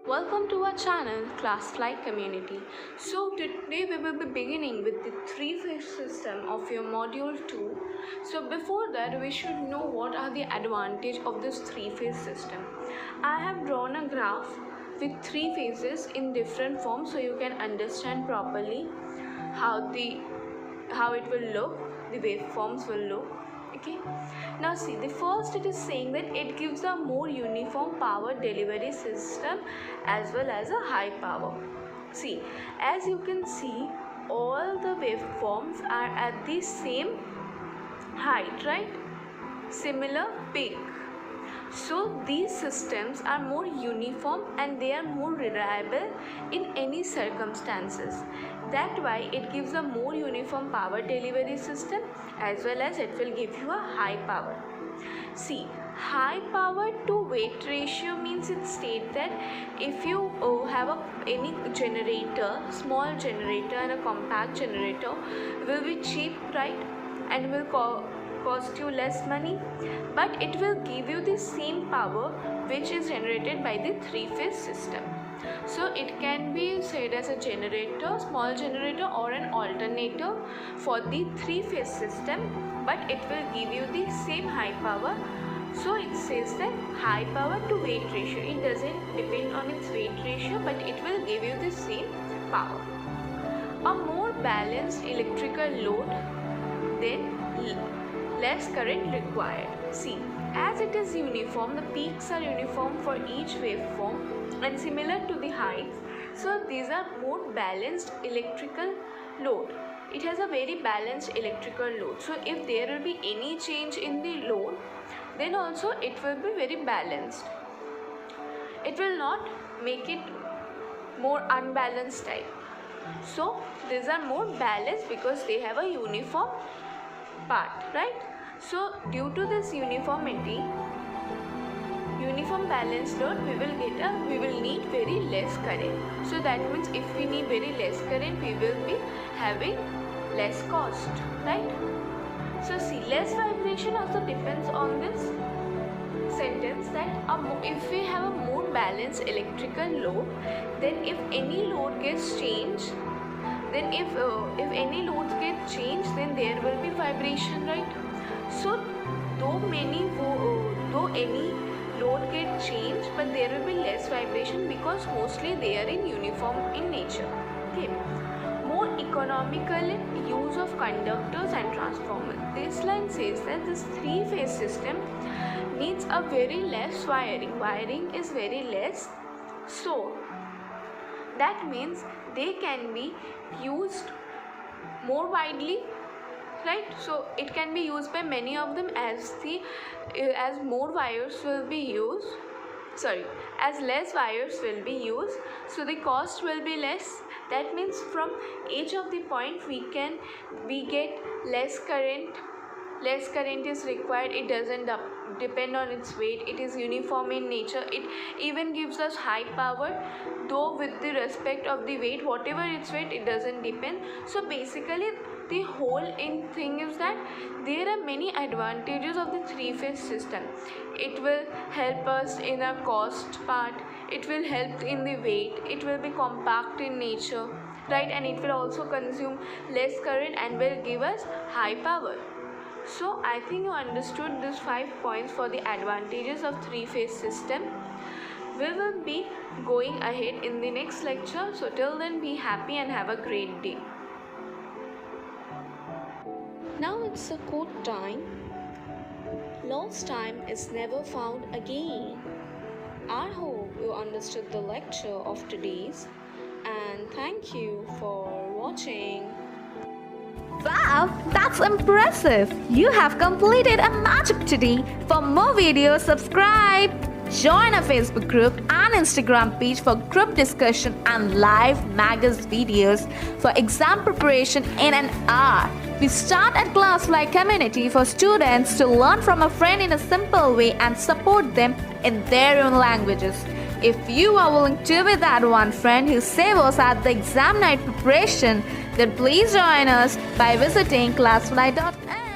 Welcome to our channel ClassFly Community. So today we will be beginning with the three-phase system of your module 2. So before that we should know what are the advantage of this three-phase system. I have drawn a graph with three phases in different forms so you can understand properly how it will look, the waveforms will look. Okay, now see, the first it is saying that it gives a more uniform power delivery system as well as a high power. See, as you can see, all the waveforms are at the same height, right? Similar peak. So these systems are more uniform and they are more reliable in any circumstances. That's why it gives a more uniform power delivery system as well as it will give you a high power. See, high power to weight ratio means it states that if you have any generator, small generator and a compact generator will be cheap, right? And will cost you less money, but it will give you the same power which is generated by the three-phase system. So it can be said as a generator, small generator or an alternator for the three-phase system, but it will give you the same high power. So it says that high power to weight ratio. It doesn't depend on its weight ratio, but it will give you the same power. A more balanced electrical load, then less current required. See, as it is uniform, the peaks are uniform for each waveform and similar to the heights. So these are more balanced electrical load. It has a very balanced electrical load. So if there will be any change in the load, then also it will be very balanced. It will not make it more unbalanced type. So these are more balanced because they have a uniform part, right? So due to this uniform balanced load, we will need very less current. So that means if we need very less current, we will be having less cost, right? So see, less vibration also depends on this sentence that if we have a more balanced electrical load, then if any load gets changed, then if any loads get changed, then there will be vibration, right? So though any load get changed, but there will be less vibration because mostly they are in uniform in nature. Okay, more economical use of conductors and transformers. This line says that this three-phase system needs a very less wiring. Wiring is very less, so that means they can be used more widely, right? So it can be used by many of them as more wires will be used, as less wires will be used, so the cost will be less. That means from each of the point we get less current is required. It doesn't depend on its weight. It is uniform in nature. It even gives us high power, though with the respect of the weight, whatever its weight, it doesn't depend. So basically the whole thing is that there are many advantages of the three-phase system. It will help us in a cost part, it will help in the weight, it will be compact in nature, right? And it will also consume less current and will give us high power. So I think you understood these 5 points for the advantages of three-phase system. We will be going ahead in the next lecture. So till then, be happy and have a great day. Now it's a quote time. Lost time is never found again. I hope you understood the lecture of today's, and thank you for watching. Wow, that's impressive! You have completed a magic today. For more videos, subscribe. Join our Facebook group and Instagram page for group discussion and live magazine videos for exam preparation in an hour. We start at ClassFly Community for students to learn from a friend in a simple way and support them in their own languages. If you are willing to be that one friend who saves us at the exam night preparation, then please join us by visiting classfly.in.